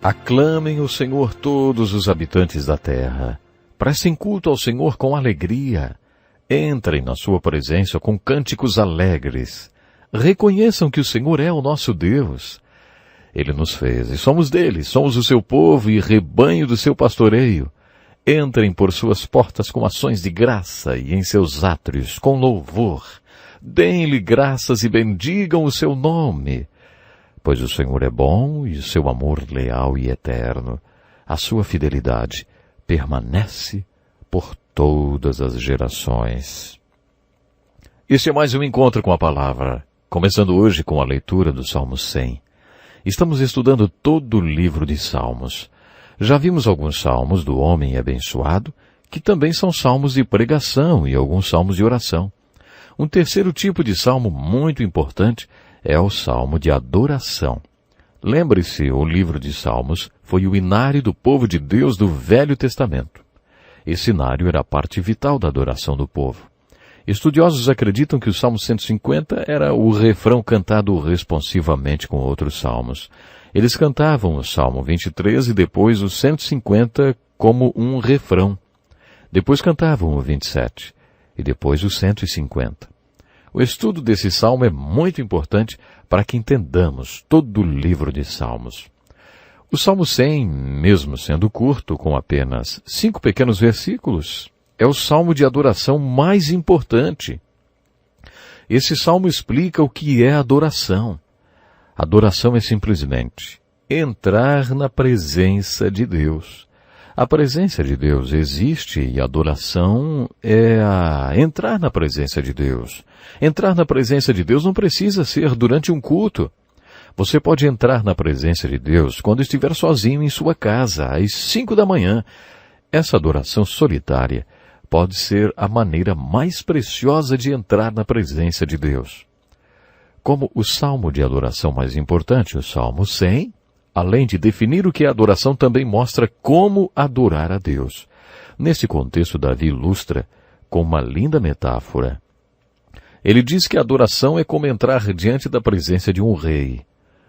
Aclamem o Senhor todos os habitantes da terra. Prestem culto ao Senhor com alegria. Entrem na sua presença com cânticos alegres. Reconheçam que o Senhor é o nosso Deus. Ele nos fez e somos dele, somos o seu povo e rebanho do seu pastoreio. Entrem por suas portas com ações de graça e em seus átrios com louvor. Deem-lhe graças e bendigam o seu nome. Pois o Senhor é bom e o seu amor leal e eterno. A sua fidelidade permanece por todas as gerações. Este é mais um encontro com a palavra, começando hoje com a leitura do Salmo 100. Estamos estudando todo o livro de Salmos. Já vimos alguns salmos do homem abençoado, que também são salmos de pregação e alguns salmos de oração. Um terceiro tipo de salmo muito importante é o salmo de adoração. Lembre-se, o livro de Salmos foi o inário do povo de Deus do Velho Testamento. Esse inário era a parte vital da adoração do povo. Estudiosos acreditam que o Salmo 150 era o refrão cantado responsivamente com outros salmos. Eles cantavam o Salmo 23 e depois o 150 como um refrão. Depois cantavam o 27 e depois o 150. O estudo desse salmo é muito importante para que entendamos todo o livro de Salmos. O Salmo 100, mesmo sendo curto, com apenas 5 pequenos versículos, é o salmo de adoração mais importante. Esse salmo explica o que é adoração. Adoração é simplesmente entrar na presença de Deus. A presença de Deus existe e a adoração é entrar na presença de Deus. Entrar na presença de Deus não precisa ser durante um culto. Você pode entrar na presença de Deus quando estiver sozinho em sua casa, às 5 da manhã. Essa adoração solitária pode ser a maneira mais preciosa de entrar na presença de Deus. Como o salmo de adoração mais importante, o Salmo 100, além de definir o que é adoração, também mostra como adorar a Deus. Nesse contexto, Davi ilustra com uma linda metáfora. Ele diz que a adoração é como entrar diante da presença de um rei.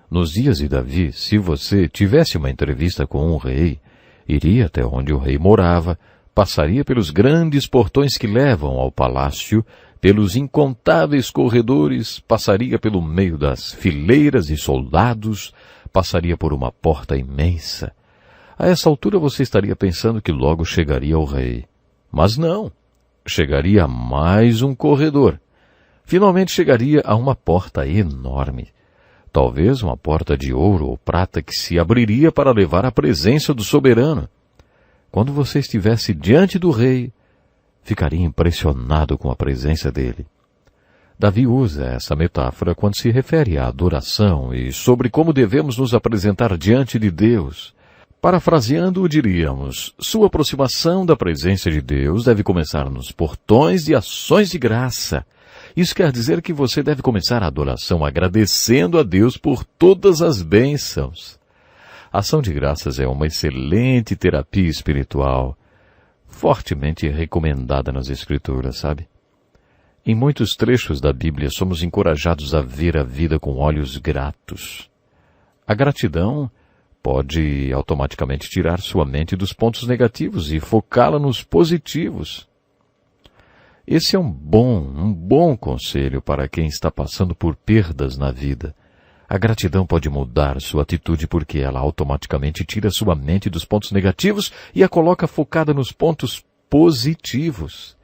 Nos dias de Davi, se você tivesse uma entrevista com um rei, iria até onde o rei morava, passaria pelos grandes portões que levam ao palácio, pelos incontáveis corredores, passaria pelo meio das fileiras de soldados, passaria por uma porta imensa. A essa altura você estaria pensando que logo chegaria ao rei. Mas não. Chegaria a mais um corredor. Finalmente chegaria a uma porta enorme. Talvez uma porta de ouro ou prata que se abriria para levar à presença do soberano. Quando você estivesse diante do rei, ficaria impressionado com a presença dele. Davi usa essa metáfora quando se refere à adoração e sobre como devemos nos apresentar diante de Deus. Parafraseando, diríamos, sua aproximação da presença de Deus deve começar nos portões de ações de graça. Isso quer dizer que você deve começar a adoração agradecendo a Deus por todas as bênçãos. A ação de graças é uma excelente terapia espiritual, fortemente recomendada nas Escrituras, sabe? Em muitos trechos da Bíblia somos encorajados a ver a vida com olhos gratos. A gratidão pode automaticamente tirar sua mente dos pontos negativos e focá-la nos positivos. Esse é um bom conselho para quem está passando por perdas na vida. A gratidão pode mudar sua atitude porque ela automaticamente tira sua mente dos pontos negativos e a coloca focada nos pontos positivos.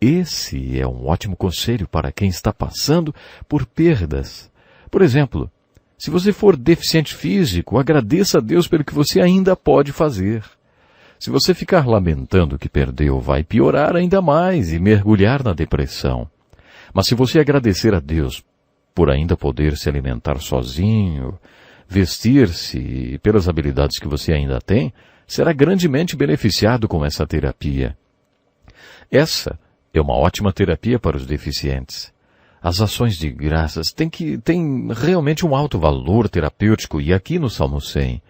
Esse é um ótimo conselho para quem está passando por perdas. Por exemplo, se você for deficiente físico, agradeça a Deus pelo que você ainda pode fazer. Se você ficar lamentando o que perdeu, vai piorar ainda mais e mergulhar na depressão. Mas se você agradecer a Deus por ainda poder se alimentar sozinho, vestir-se e pelas habilidades que você ainda tem, será grandemente beneficiado com essa terapia. Essa é uma ótima terapia para os deficientes. As ações de graças têm realmente um alto valor terapêutico e aqui no Salmo 100,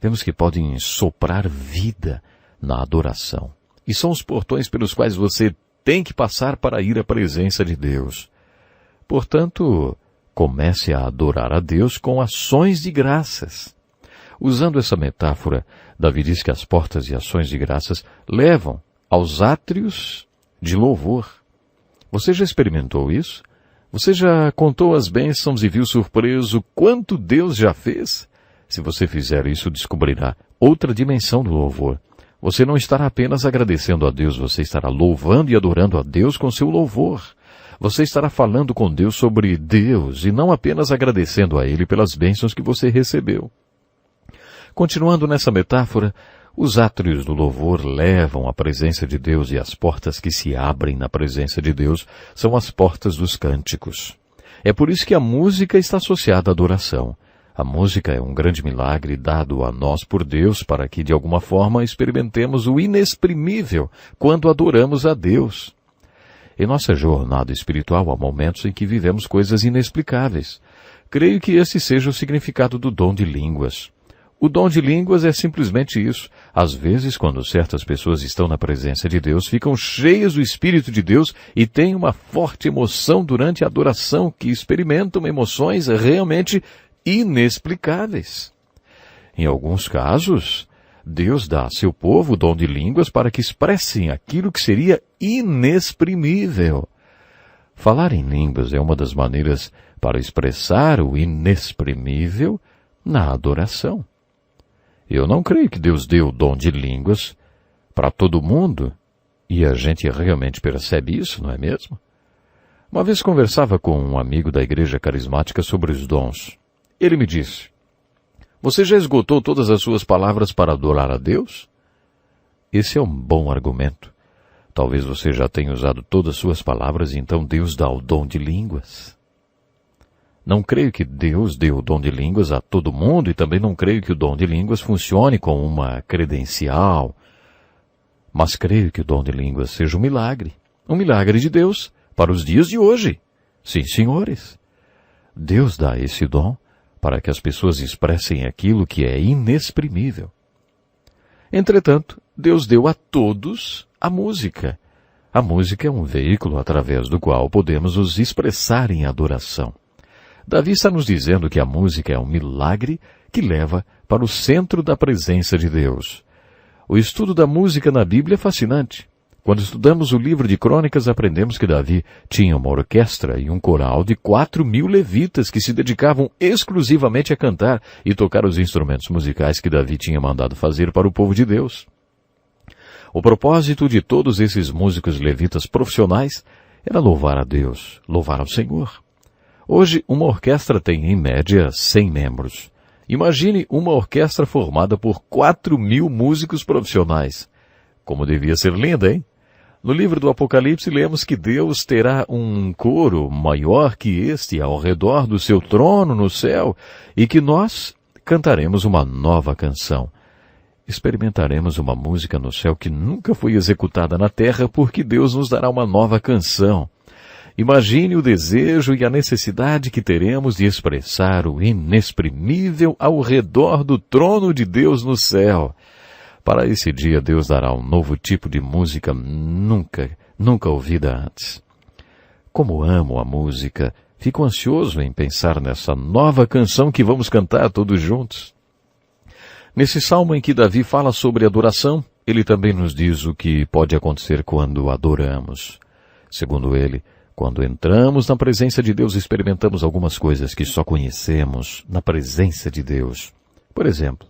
vemos que podem soprar vida na adoração. E são os portões pelos quais você tem que passar para ir à presença de Deus. Portanto, comece a adorar a Deus com ações de graças. Usando essa metáfora, Davi diz que as portas e ações de graças levam aos átrios de louvor. Você já experimentou isso? Você já contou as bênçãos e viu surpreso quanto Deus já fez? Se você fizer isso, descobrirá outra dimensão do louvor. Você não estará apenas agradecendo a Deus, você estará louvando e adorando a Deus com seu louvor. Você estará falando com Deus sobre Deus e não apenas agradecendo a Ele pelas bênçãos que você recebeu. Continuando nessa metáfora, os átrios do louvor levam à presença de Deus e as portas que se abrem na presença de Deus são as portas dos cânticos. É por isso que a música está associada à adoração. A música é um grande milagre dado a nós por Deus para que, de alguma forma, experimentemos o inexprimível quando adoramos a Deus. Em nossa jornada espiritual há momentos em que vivemos coisas inexplicáveis. Creio que esse seja o significado do dom de línguas. O dom de línguas é simplesmente isso. Às vezes, quando certas pessoas estão na presença de Deus, ficam cheias do Espírito de Deus e têm uma forte emoção durante a adoração, que experimentam emoções realmente inexplicáveis. Em alguns casos, Deus dá a seu povo o dom de línguas para que expressem aquilo que seria inexprimível. Falar em línguas é uma das maneiras para expressar o inexprimível na adoração. Eu não creio que Deus deu o dom de línguas para todo mundo, e a gente realmente percebe isso, não é mesmo? Uma vez conversava com um amigo da igreja carismática sobre os dons. Ele me disse: "Você já esgotou todas as suas palavras para adorar a Deus?" Esse é um bom argumento. Talvez você já tenha usado todas as suas palavras e então Deus dá o dom de línguas. Não creio que Deus dê o dom de línguas a todo mundo e também não creio que o dom de línguas funcione como uma credencial. Mas creio que o dom de línguas seja um milagre de Deus para os dias de hoje. Sim, senhores. Deus dá esse dom para que as pessoas expressem aquilo que é inexprimível. Entretanto, Deus deu a todos a música. A música é um veículo através do qual podemos nos expressar em adoração. Davi está nos dizendo que a música é um milagre que leva para o centro da presença de Deus. O estudo da música na Bíblia é fascinante. Quando estudamos o livro de Crônicas, aprendemos que Davi tinha uma orquestra e um coral de 4.000 levitas que se dedicavam exclusivamente a cantar e tocar os instrumentos musicais que Davi tinha mandado fazer para o povo de Deus. O propósito de todos esses músicos levitas profissionais era louvar a Deus, louvar ao Senhor. Hoje, uma orquestra tem, em média, 100 membros. Imagine uma orquestra formada por 4.000 músicos profissionais. Como devia ser linda, hein? No livro do Apocalipse, lemos que Deus terá um coro maior que este ao redor do seu trono no céu e que nós cantaremos uma nova canção. Experimentaremos uma música no céu que nunca foi executada na terra porque Deus nos dará uma nova canção. Imagine o desejo e a necessidade que teremos de expressar o inexprimível ao redor do trono de Deus no céu. Para esse dia, Deus dará um novo tipo de música nunca ouvida antes. Como amo a música, fico ansioso em pensar nessa nova canção que vamos cantar todos juntos. Nesse salmo em que Davi fala sobre adoração, ele também nos diz o que pode acontecer quando adoramos. Segundo ele, quando entramos na presença de Deus, experimentamos algumas coisas que só conhecemos na presença de Deus. Por exemplo,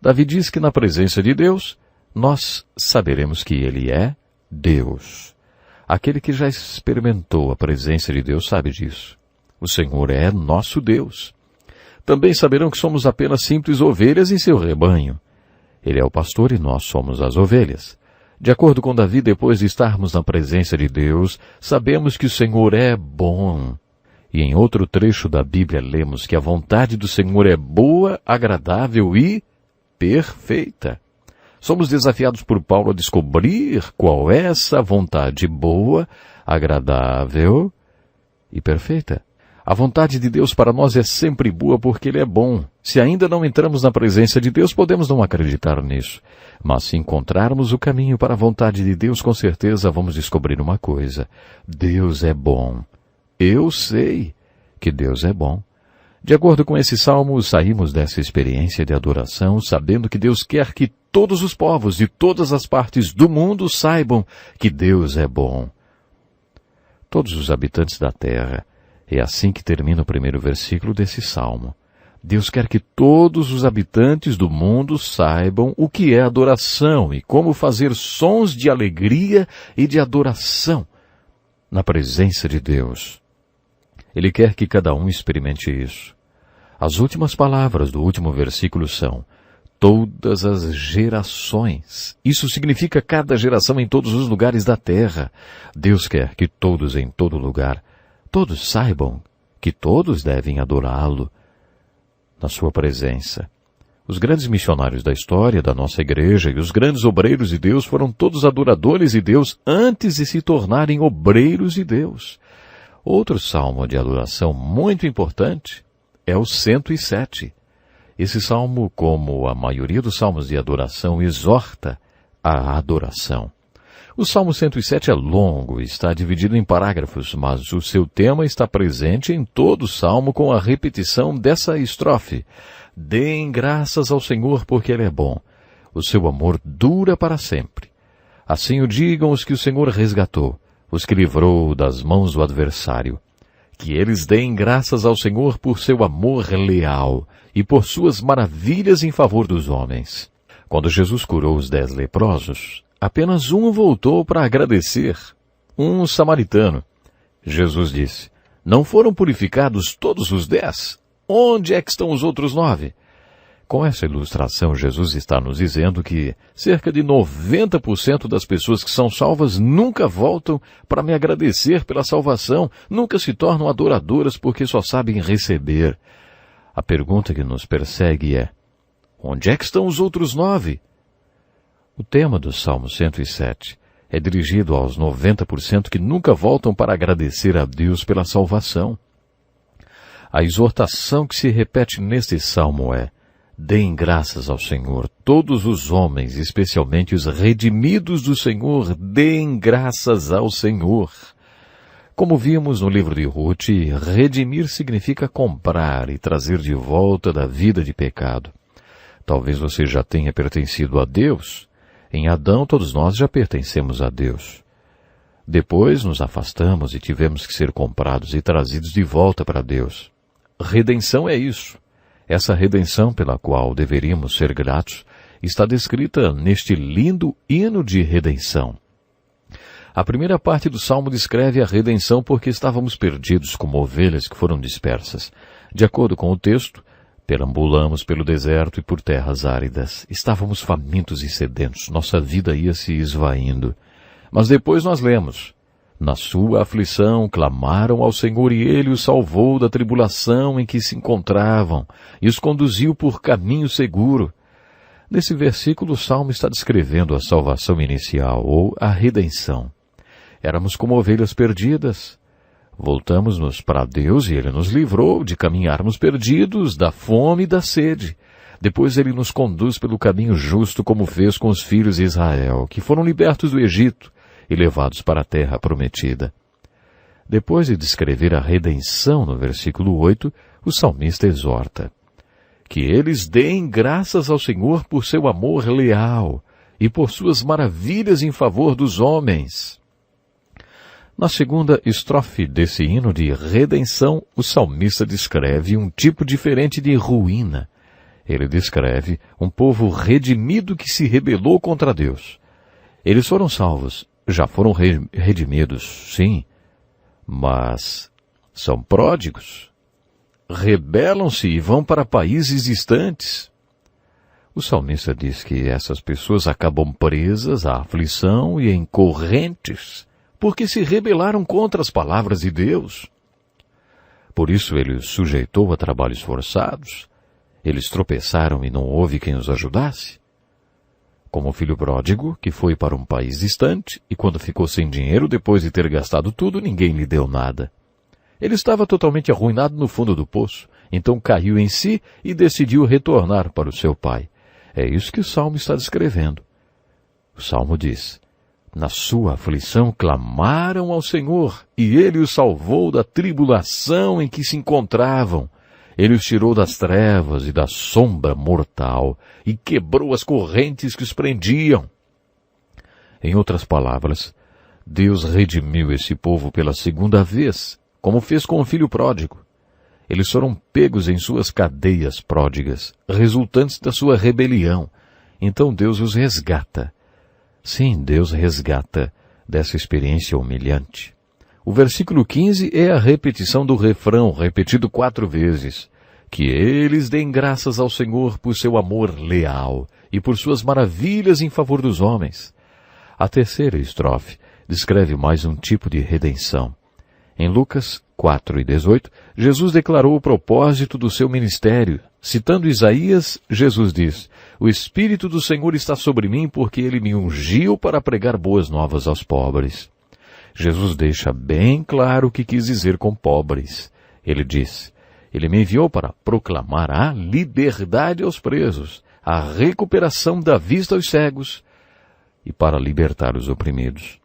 Davi diz que na presença de Deus, nós saberemos que Ele é Deus. Aquele que já experimentou a presença de Deus sabe disso. O Senhor é nosso Deus. Também saberão que somos apenas simples ovelhas em seu rebanho. Ele é o pastor e nós somos as ovelhas. De acordo com Davi, depois de estarmos na presença de Deus, sabemos que o Senhor é bom. E em outro trecho da Bíblia lemos que a vontade do Senhor é boa, agradável e perfeita. Somos desafiados por Paulo a descobrir qual é essa vontade boa, agradável e perfeita. A vontade de Deus para nós é sempre boa porque Ele é bom. Se ainda não entramos na presença de Deus, podemos não acreditar nisso. Mas se encontrarmos o caminho para a vontade de Deus, com certeza vamos descobrir uma coisa. Deus é bom. Eu sei que Deus é bom. De acordo com esse salmo, saímos dessa experiência de adoração sabendo que Deus quer que todos os povos de todas as partes do mundo saibam que Deus é bom. Todos os habitantes da terra. É assim que termina o primeiro versículo desse salmo. Deus quer que todos os habitantes do mundo saibam o que é adoração e como fazer sons de alegria e de adoração na presença de Deus. Ele quer que cada um experimente isso. As últimas palavras do último versículo são: todas as gerações. Isso significa cada geração em todos os lugares da terra. Deus quer que todos em todo lugar, todos saibam que todos devem adorá-lo na sua presença. Os grandes missionários da história da nossa igreja e os grandes obreiros de Deus foram todos adoradores de Deus antes de se tornarem obreiros de Deus. Outro salmo de adoração muito importante é o 107. Esse salmo, como a maioria dos salmos de adoração, exorta a adoração. O Salmo 107 é longo e está dividido em parágrafos, mas o seu tema está presente em todo o salmo com a repetição dessa estrofe. Deem graças ao Senhor porque Ele é bom. O seu amor dura para sempre. Assim o digam os que o Senhor resgatou, os que livrou das mãos do adversário. Que eles deem graças ao Senhor por seu amor leal e por suas maravilhas em favor dos homens. Quando Jesus curou os 10 leprosos, apenas um voltou para agradecer, um samaritano. Jesus disse: não foram purificados todos os 10? Onde é que estão os outros 9? Com essa ilustração, Jesus está nos dizendo que cerca de 90% das pessoas que são salvas nunca voltam para me agradecer pela salvação, nunca se tornam adoradoras porque só sabem receber. A pergunta que nos persegue é: onde é que estão os outros 9? O tema do Salmo 107 é dirigido aos 90% que nunca voltam para agradecer a Deus pela salvação. A exortação que se repete neste salmo é: deem graças ao Senhor, todos os homens, especialmente os redimidos do Senhor, deem graças ao Senhor. Como vimos no livro de Ruth, redimir significa comprar e trazer de volta da vida de pecado. Talvez você já tenha pertencido a Deus. Em Adão, todos nós já pertencemos a Deus. Depois nos afastamos e tivemos que ser comprados e trazidos de volta para Deus. Redenção é isso. Essa redenção pela qual deveríamos ser gratos está descrita neste lindo hino de redenção. A primeira parte do salmo descreve a redenção porque estávamos perdidos como ovelhas que foram dispersas. De acordo com o texto, perambulamos pelo deserto e por terras áridas. Estávamos famintos e sedentos. Nossa vida ia se esvaindo. Mas depois nós lemos: na sua aflição clamaram ao Senhor e Ele os salvou da tribulação em que se encontravam e os conduziu por caminho seguro. Nesse versículo, o salmo está descrevendo a salvação inicial ou a redenção. Éramos como ovelhas perdidas. Voltamos-nos para Deus e Ele nos livrou de caminharmos perdidos, da fome e da sede. Depois Ele nos conduz pelo caminho justo, como fez com os filhos de Israel, que foram libertos do Egito e levados para a terra prometida. Depois de descrever a redenção no versículo 8, o salmista exorta: que eles deem graças ao Senhor por seu amor leal e por suas maravilhas em favor dos homens. Na segunda estrofe desse hino de redenção, o salmista descreve um tipo diferente de ruína. Ele descreve um povo redimido que se rebelou contra Deus. Eles foram salvos, já foram redimidos, sim, mas são pródigos. Rebelam-se e vão para países distantes. O salmista diz que essas pessoas acabam presas à aflição e em correntes, porque se rebelaram contra as palavras de Deus. Por isso ele os sujeitou a trabalhos forçados. Eles tropeçaram e não houve quem os ajudasse. Como o filho pródigo, que foi para um país distante, e quando ficou sem dinheiro, depois de ter gastado tudo, ninguém lhe deu nada. Ele estava totalmente arruinado no fundo do poço, então caiu em si e decidiu retornar para o seu pai. É isso que o Salmo está descrevendo. O Salmo diz: na sua aflição clamaram ao Senhor, e Ele os salvou da tribulação em que se encontravam, Ele os tirou das trevas e da sombra mortal e quebrou as correntes que os prendiam. Em outras palavras, Deus redimiu esse povo pela segunda vez, como fez com o filho pródigo. Eles foram pegos em suas cadeias pródigas, resultantes da sua rebelião. Então Deus os resgata. Sim, Deus resgata dessa experiência humilhante. O versículo 15 é a repetição do refrão, repetido 4 vezes. Que eles deem graças ao Senhor por seu amor leal e por suas maravilhas em favor dos homens. A terceira estrofe descreve mais um tipo de redenção. Em Lucas 4:18, Jesus declarou o propósito do seu ministério. Citando Isaías, Jesus diz: O Espírito do Senhor está sobre mim porque Ele me ungiu para pregar boas novas aos pobres. Jesus deixa bem claro o que quis dizer com pobres. Ele diz: Ele me enviou para proclamar a liberdade aos presos, a recuperação da vista aos cegos e para libertar os oprimidos.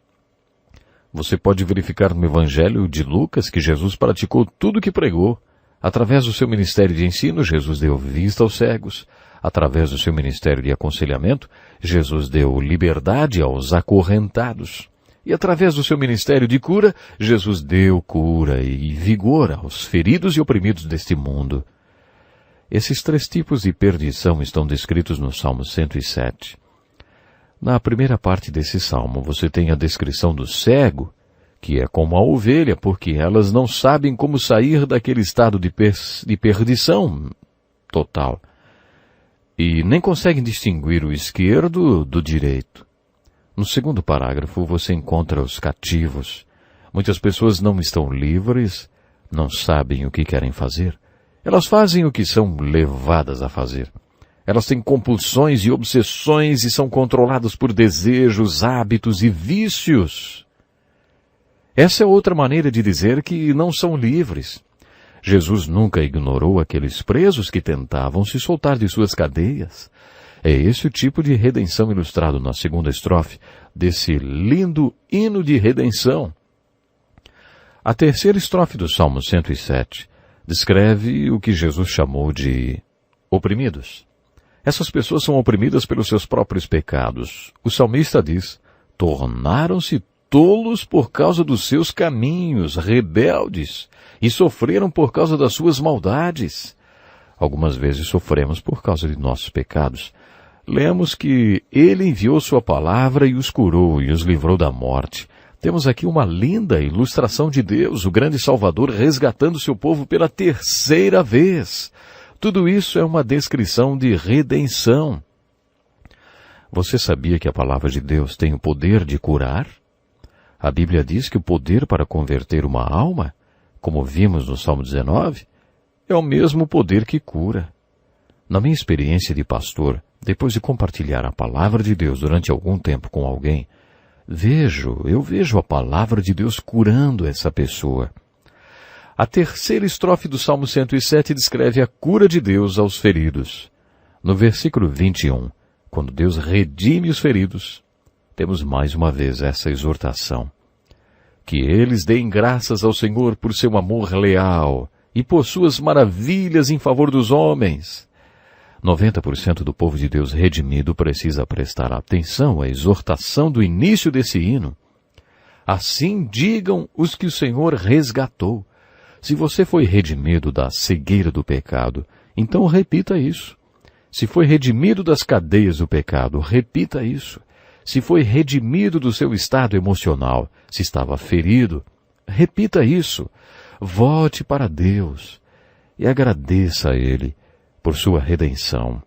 Você pode verificar no Evangelho de Lucas que Jesus praticou tudo o que pregou. Através do seu ministério de ensino, Jesus deu vista aos cegos. Através do seu ministério de aconselhamento, Jesus deu liberdade aos acorrentados. E através do seu ministério de cura, Jesus deu cura e vigor aos feridos e oprimidos deste mundo. Esses 3 tipos de perdição estão descritos no Salmo 107. Na primeira parte desse salmo, você tem a descrição do cego, que é como a ovelha, porque elas não sabem como sair daquele estado de perdição total. E nem conseguem distinguir o esquerdo do direito. No segundo parágrafo, você encontra os cativos. Muitas pessoas não estão livres, não sabem o que querem fazer. Elas fazem o que são levadas a fazer. Elas têm compulsões e obsessões e são controladas por desejos, hábitos e vícios. Essa é outra maneira de dizer que não são livres. Jesus nunca ignorou aqueles presos que tentavam se soltar de suas cadeias. É esse o tipo de redenção ilustrado na segunda estrofe desse lindo hino de redenção. A terceira estrofe do Salmo 107 descreve o que Jesus chamou de oprimidos. Essas pessoas são oprimidas pelos seus próprios pecados. O salmista diz: tornaram-se tolos por causa dos seus caminhos, rebeldes, e sofreram por causa das suas maldades. Algumas vezes sofremos por causa de nossos pecados. Lemos que Ele enviou sua palavra e os curou e os livrou da morte. Temos aqui uma linda ilustração de Deus, o grande Salvador, resgatando seu povo pela 3ª vez. Tudo isso é uma descrição de redenção. Você sabia que a palavra de Deus tem o poder de curar? A Bíblia diz que o poder para converter uma alma, como vimos no Salmo 19, é o mesmo poder que cura. Na minha experiência de pastor, depois de compartilhar a palavra de Deus durante algum tempo com alguém, eu vejo a palavra de Deus curando essa pessoa. A terceira estrofe do Salmo 107 descreve a cura de Deus aos feridos. No versículo 21, quando Deus redime os feridos, temos mais uma vez essa exortação. Que eles deem graças ao Senhor por seu amor leal e por suas maravilhas em favor dos homens. 90% do povo de Deus redimido precisa prestar atenção à exortação do início desse hino. Assim digam os que o Senhor resgatou. Se você foi redimido da cegueira do pecado, então repita isso. Se foi redimido das cadeias do pecado, repita isso. Se foi redimido do seu estado emocional, se estava ferido, repita isso. Volte para Deus e agradeça a Ele por sua redenção.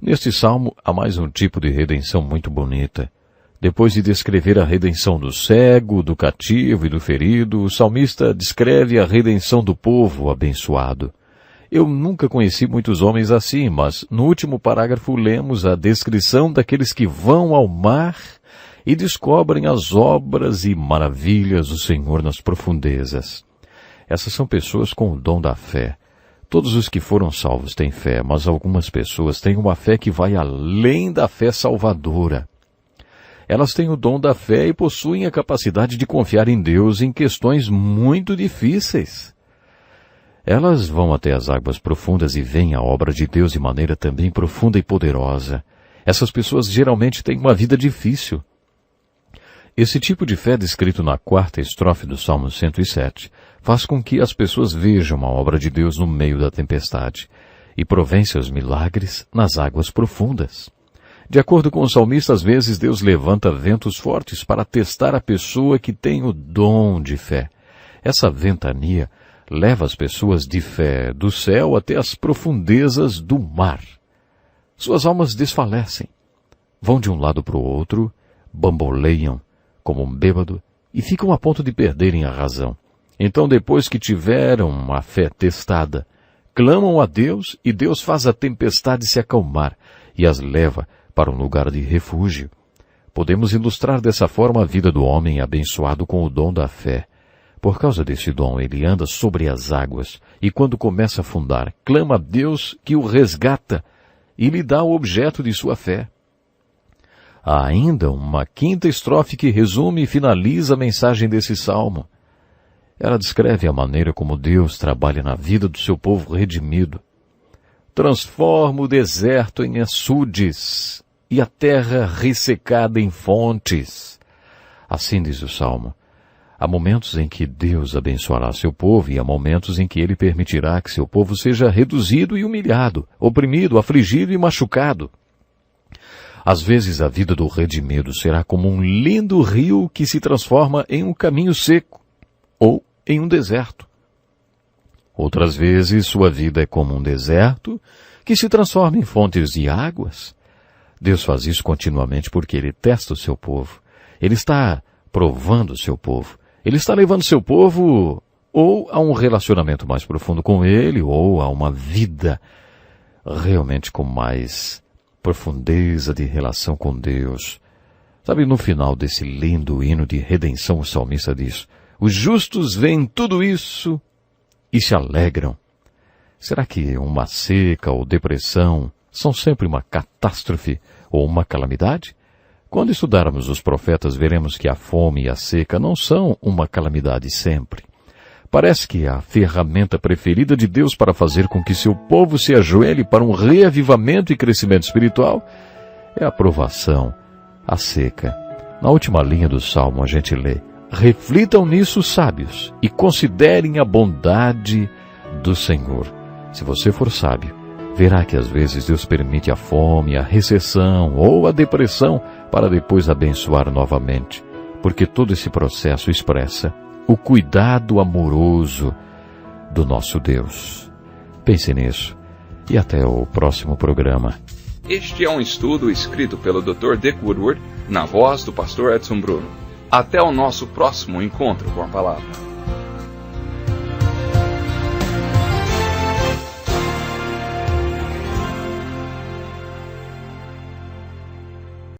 Neste salmo há mais um tipo de redenção muito bonita. Depois de descrever a redenção do cego, do cativo e do ferido, o salmista descreve a redenção do povo abençoado. Eu nunca conheci muitos homens assim, mas no último parágrafo lemos a descrição daqueles que vão ao mar e descobrem as obras e maravilhas do Senhor nas profundezas. Essas são pessoas com o dom da fé. Todos os que foram salvos têm fé, mas algumas pessoas têm uma fé que vai além da fé salvadora. Elas têm o dom da fé e possuem a capacidade de confiar em Deus em questões muito difíceis. Elas vão até as águas profundas e veem a obra de Deus de maneira também profunda e poderosa. Essas pessoas geralmente têm uma vida difícil. Esse tipo de fé descrito na 4ª estrofe do Salmo 107 faz com que as pessoas vejam a obra de Deus no meio da tempestade e provém seus milagres nas águas profundas. De acordo com o salmista, às vezes Deus levanta ventos fortes para testar a pessoa que tem o dom de fé. Essa ventania leva as pessoas de fé do céu até as profundezas do mar. Suas almas desfalecem, vão de um lado para o outro, bamboleiam como um bêbado e ficam a ponto de perderem a razão. Então, depois que tiveram a fé testada, clamam a Deus e Deus faz a tempestade se acalmar e as leva para um lugar de refúgio. Podemos ilustrar dessa forma a vida do homem abençoado com o dom da fé. Por causa desse dom, ele anda sobre as águas e quando começa a afundar, clama a Deus que o resgata e lhe dá o objeto de sua fé. Há ainda uma 5ª estrofe que resume e finaliza a mensagem desse salmo. Ela descreve a maneira como Deus trabalha na vida do seu povo redimido. Transforma o deserto em açudes e a terra ressecada em fontes. Assim diz o salmo. Há momentos em que Deus abençoará seu povo e há momentos em que ele permitirá que seu povo seja reduzido e humilhado, oprimido, afligido e machucado. Às vezes a vida do redimido será como um lindo rio que se transforma em um caminho seco ou em um deserto. Outras vezes sua vida é como um deserto que se transforma em fontes de águas. Deus faz isso continuamente porque Ele testa o seu povo. Ele está provando o seu povo. Ele está levando seu povo ou a um relacionamento mais profundo com Ele ou a uma vida realmente com mais profundeza de relação com Deus. Sabe, no final desse lindo hino de redenção, o salmista diz: os justos veem tudo isso e se alegram. Será que uma seca ou depressão são sempre uma catástrofe ou uma calamidade? Quando estudarmos os profetas, veremos que a fome e a seca não são uma calamidade sempre. Parece que a ferramenta preferida de Deus para fazer com que seu povo se ajoelhe para um reavivamento e crescimento espiritual é a provação, a seca. Na última linha do Salmo a gente lê: reflitam nisso, sábios, e considerem a bondade do Senhor. Se você for sábio, verá que às vezes Deus permite a fome, a recessão ou a depressão para depois abençoar novamente, porque todo esse processo expressa o cuidado amoroso do nosso Deus. Pense nisso e até o próximo programa. Este é um estudo escrito pelo Dr. Dick Woodward, na voz do pastor Edson Bruno. Até o nosso próximo encontro com a palavra.